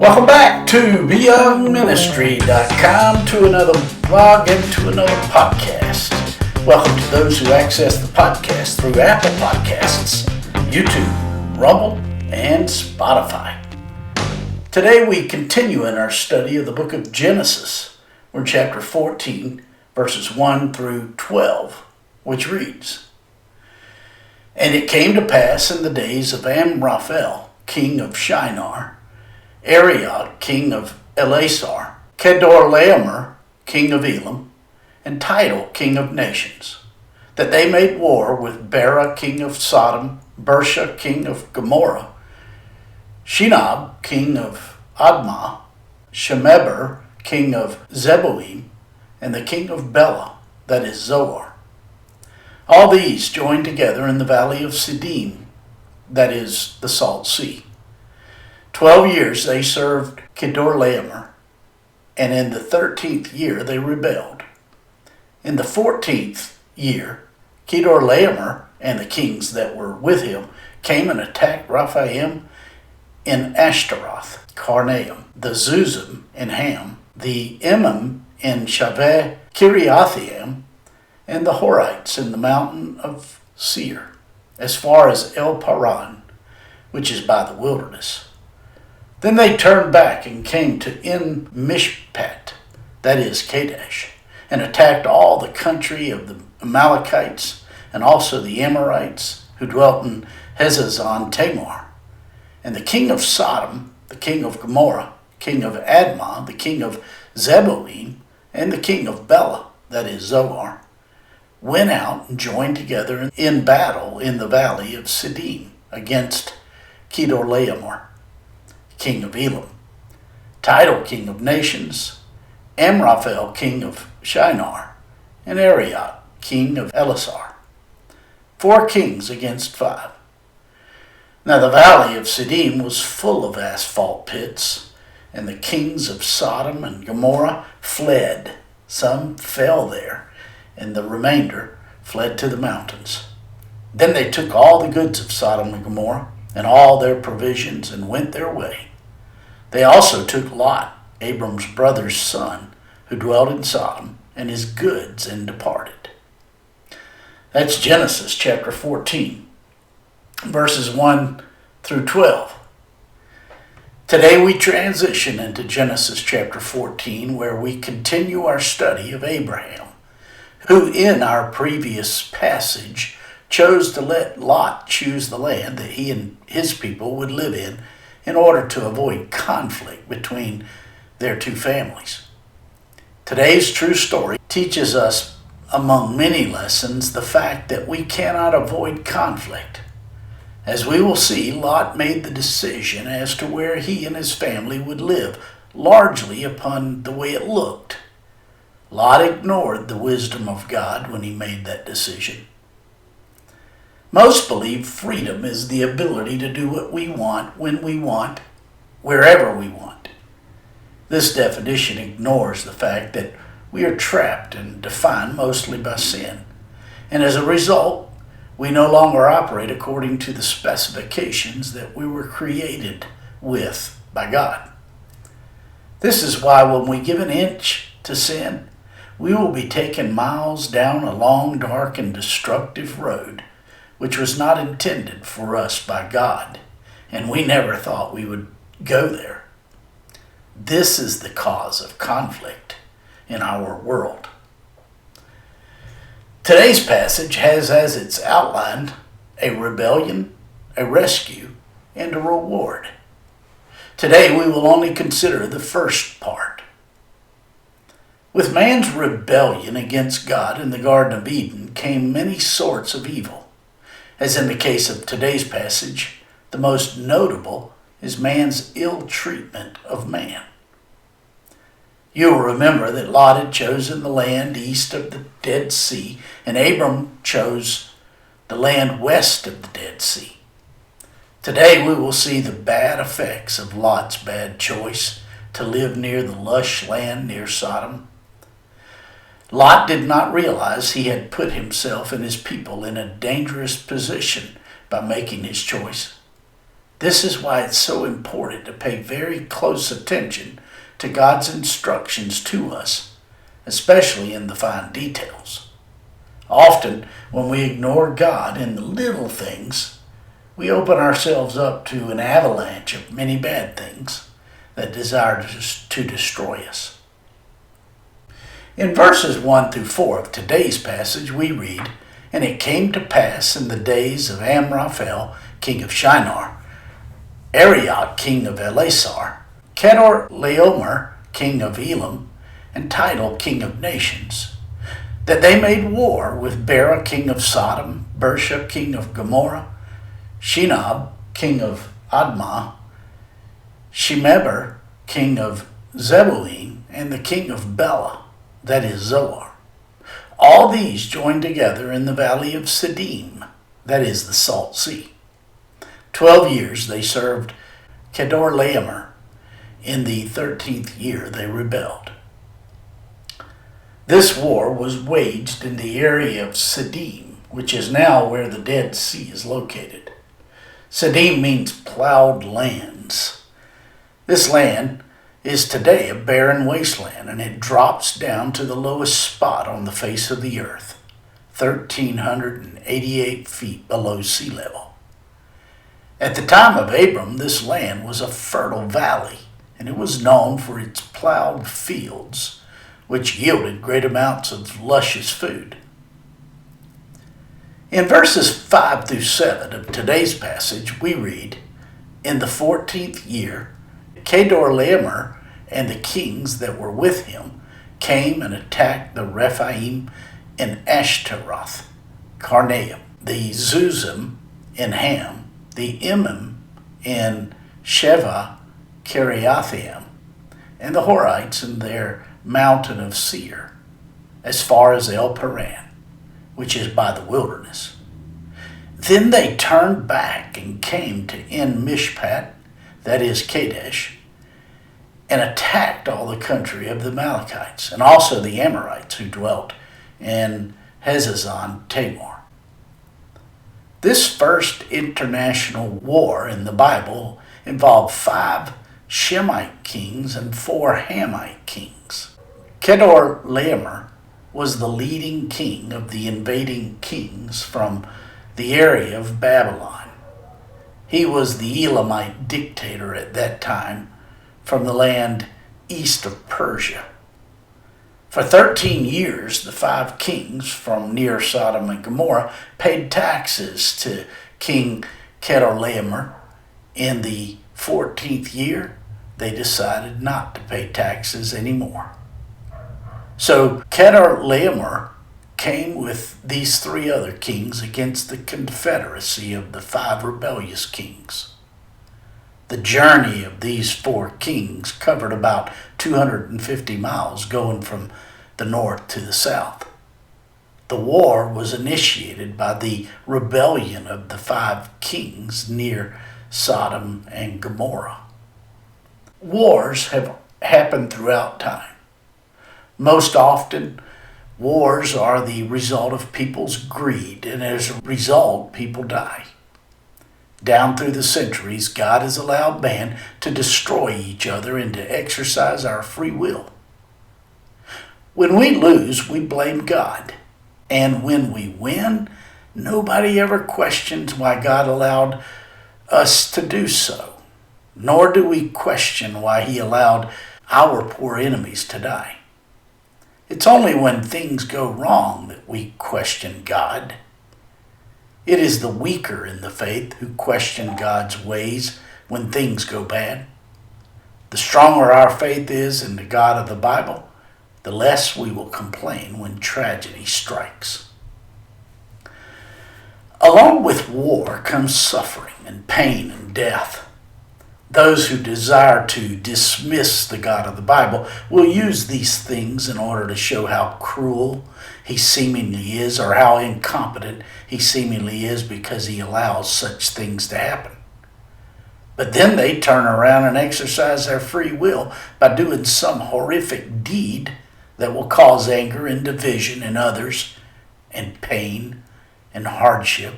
Welcome back to BYoungMinistry.com, to another vlog and to another podcast. Welcome to those who access the podcast through Apple Podcasts, YouTube, Rumble, and Spotify. Today we continue in our study of the book of Genesis. We're in chapter 14, verses 1 through 12, which reads, "And it came to pass in the days of Amraphel, king of Shinar, Arioch, king of Elasar, Kedorlaomer, king of Elam, and Tidal, king of nations, that they made war with Bera, king of Sodom, Bersha, king of Gomorrah, Shinab, king of Admah, Shemeber, king of Zeboim, and the king of Bela, that is Zoar. All these joined together in the valley of Siddim, that is the Salt Sea. 12 years they served Kedorlaomer, and in the 13th year they rebelled. In the 14th year, Kedorlaomer and the kings that were with him came and attacked Rephaim in Ashtaroth, Karnaim, the Zuzim in Ham, the Emim in Shaveh Kiriathaim, and the Horites in the mountain of Seir, as far as El Paran, which is by the wilderness. Then they turned back and came to En Mishpat, that is Kadesh, and attacked all the country of the Amalekites and also the Amorites who dwelt in Hezazon Tamar. And the king of Sodom, the king of Gomorrah, king of Admah, the king of Zeboim, and the king of Bela, that is Zoar, went out and joined together in battle in the valley of Siddim against Kedorlaomer, king of Elam, Tidal, king of nations, Amraphel, king of Shinar, and Arioch, king of Elasar. 4 kings against 5. Now the valley of Siddim was full of asphalt pits, and the kings of Sodom and Gomorrah fled. Some fell there, and the remainder fled to the mountains. Then they took all the goods of Sodom and Gomorrah, and all their provisions, and went their way. They also took Lot, Abram's brother's son, who dwelt in Sodom, and his goods, and departed." That's Genesis chapter 14, verses 1 through 12. Today we transition into Genesis chapter 14, where we continue our study of Abraham, who in our previous passage chose to let Lot choose the land that he and his people would live in order to avoid conflict between their 2 families. Today's true story teaches us, among many lessons, the fact that we cannot avoid conflict. As we will see, Lot made the decision as to where he and his family would live, largely upon the way it looked. Lot ignored the wisdom of God when he made that decision. Most believe freedom is the ability to do what we want, when we want, wherever we want. This definition ignores the fact that we are trapped and defined mostly by sin, and as a result, we no longer operate according to the specifications that we were created with by God. This is why when we give an inch to sin, we will be taken miles down a long, dark, and destructive road, which was not intended for us by God, and we never thought we would go there. This is the cause of conflict in our world. Today's passage has as its outline a rebellion, a rescue, and a reward. Today we will only consider the first part. With man's rebellion against God in the Garden of Eden came many sorts of evil. As in the case of today's passage, the most notable is man's ill treatment of man. You will remember that Lot had chosen the land east of the Dead Sea, and Abram chose the land west of the Dead Sea. Today we will see the bad effects of Lot's bad choice to live near the lush land near Sodom. Lot did not realize he had put himself and his people in a dangerous position by making his choice. This is why it's so important to pay very close attention to God's instructions to us, especially in the fine details. Often, when we ignore God in the little things, we open ourselves up to an avalanche of many bad things that desire to destroy us. In verses 1 through 4 of today's passage, we read, "And it came to pass in the days of Amraphel, king of Shinar, Arioch, king of Elasar, Kedorlaomer, king of Elam, and Tidal, king of nations, that they made war with Bera, king of Sodom, Bersha, king of Gomorrah, Shinab, king of Admah, Shemeber, king of Zeboim, and the king of Bela, that is Zoar. All these joined together in the valley of Siddim, that is the Salt Sea. 12 years they served Kedorlaomer. In the 13th year they rebelled." This war was waged in the area of Siddim, which is now where the Dead Sea is located. Siddim means plowed lands. This land is today a barren wasteland, and it drops down to the lowest spot on the face of the earth, 1,388 feet below sea level. At the time of Abram, this land was a fertile valley, and it was known for its plowed fields, which yielded great amounts of luscious food. In verses 5 through 7 of today's passage, we read, "In the 14th year, Kedorlaomer and the kings that were with him came and attacked the Rephaim in Ashtaroth, Karnaim, the Zuzim in Ham, the Emim in Sheva Kiriathaim, and the Horites in their mountain of Seir, as far as El Paran, which is by the wilderness. Then they turned back and came to En Mishpat, that is Kadesh, and attacked all the country of the Amalekites, and also the Amorites who dwelt in Hazazon Tamar." This first international war in the Bible involved 5 Shemite kings and 4 Hamite kings. Kedorlaomer was the leading king of the invading kings from the area of Babylon. He was the Elamite dictator at that time from the land east of Persia. For 13 years, the 5 kings from near Sodom and Gomorrah paid taxes to King Kedorlaomer. In the 14th year, they decided not to pay taxes anymore. So Kedorlaomer came with these 3 other kings against the confederacy of the 5 rebellious kings. The journey of these 4 kings covered about 250 miles going from the north to the south. The war was initiated by the rebellion of the 5 kings near Sodom and Gomorrah. Wars have happened throughout time. Most often, wars are the result of people's greed, and as a result, people die. Down through the centuries, God has allowed man to destroy each other and to exercise our free will. When we lose, we blame God. And when we win, nobody ever questions why God allowed us to do so. Nor do we question why he allowed our poor enemies to die. It's only when things go wrong that we question God. It is the weaker in the faith who question God's ways when things go bad. The stronger our faith is in the God of the Bible, the less we will complain when tragedy strikes. Along with war comes suffering and pain and death. Those who desire to dismiss the God of the Bible will use these things in order to show how cruel he seemingly is, or how incompetent he seemingly is because he allows such things to happen. But then they turn around and exercise their free will by doing some horrific deed that will cause anger and division in others and pain and hardship,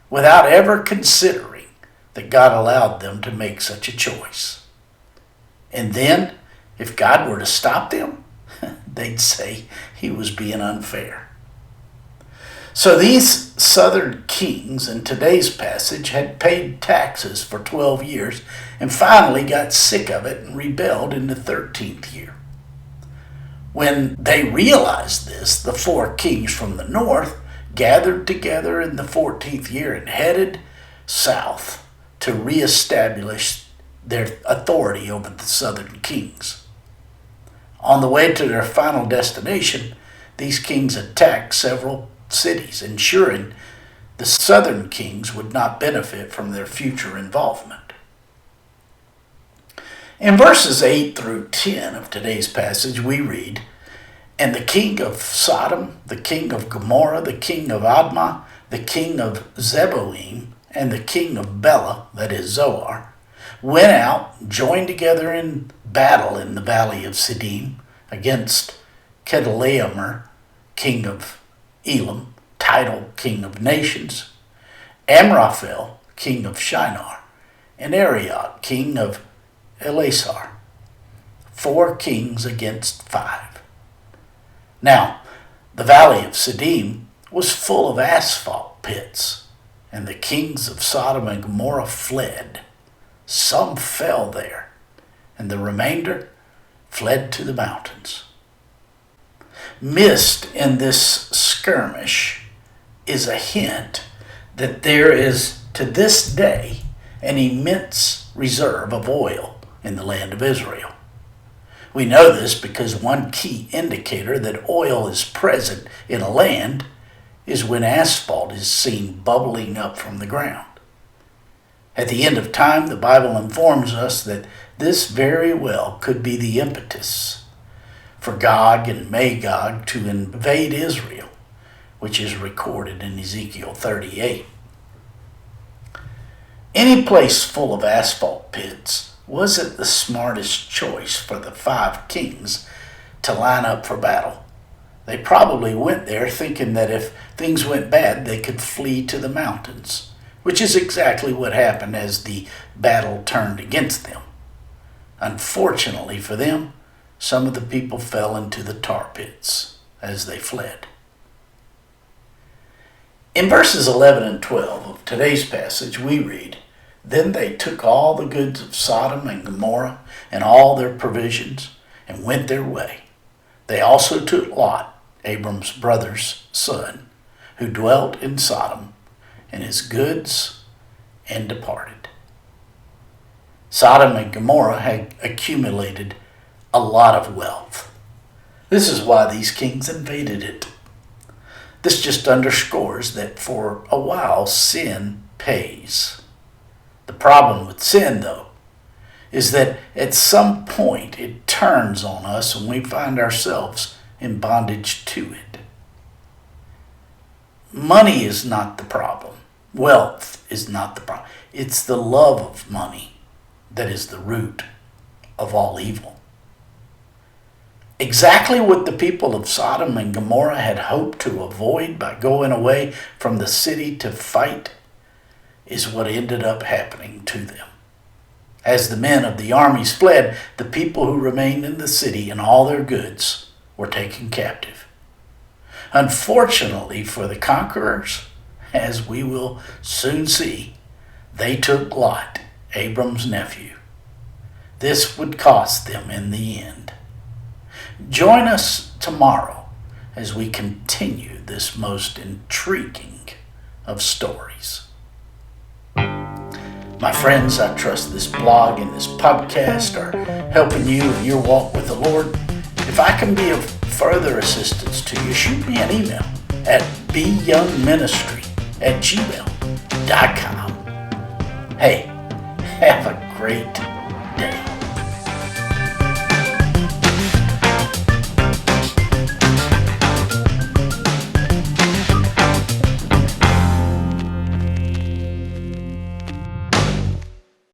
without ever considering that God allowed them to make such a choice. And then, if God were to stop them, they'd say he was being unfair. So these southern kings in today's passage had paid taxes for 12 years and finally got sick of it and rebelled in the 13th year. When they realized this, the 4 kings from the north gathered together in the 14th year and headed south to reestablish their authority over the southern kings. On the way to their final destination, these kings attacked several cities, ensuring the southern kings would not benefit from their future involvement. In verses 8 through 10 of today's passage, we read, "And the king of Sodom, the king of Gomorrah, the king of Admah, the king of Zeboim, and the king of Bela," that is Zoar, "went out, joined together in battle in the valley of Siddim against Kedorlaomer, king of Elam, Tidal, king of nations, Amraphel, king of Shinar, and Arioch, king of Elasar. 4 kings against 5. Now, the valley of Siddim was full of asphalt pits, and the kings of Sodom and Gomorrah fled. Some fell there, and the remainder fled to the mountains." Missed in this skirmish is a hint that there is, to this day, an immense reserve of oil in the land of Israel. We know this because one key indicator that oil is present in a land is when asphalt is seen bubbling up from the ground. At the end of time, the Bible informs us that this very well could be the impetus for Gog and Magog to invade Israel, which is recorded in Ezekiel 38. Any place full of asphalt pits wasn't the smartest choice for the 5 kings to line up for battle. They probably went there thinking that if things went bad, they could flee to the mountains, which is exactly what happened as the battle turned against them. Unfortunately for them, some of the people fell into the tar pits as they fled. In verses 11 and 12 of today's passage, we read, "Then they took all the goods of Sodom and Gomorrah and all their provisions and went their way. They also took Lot, Abram's brother's son, who dwelt in Sodom, and his goods, and departed." Sodom and Gomorrah had accumulated a lot of wealth. This is why these kings invaded it. This just underscores that for a while sin pays. The problem with sin, though, is that at some point it turns on us and we find ourselves in bondage to it. Money is not the problem. Wealth is not the problem. It's the love of money that is the root of all evil. Exactly what the people of Sodom and Gomorrah had hoped to avoid by going away from the city to fight is what ended up happening to them. As the men of the armies fled, the people who remained in the city and all their goods were taken captive. Unfortunately for the conquerors, as we will soon see, they took Lot, Abram's nephew. This would cost them in the end. Join us tomorrow as we continue this most intriguing of stories. My friends, I trust this blog and this podcast are helping you in your walk with the Lord. If I can be of further assistance to you, shoot me an email at BYoungMinistry@gmail.com. Hey, have a great day.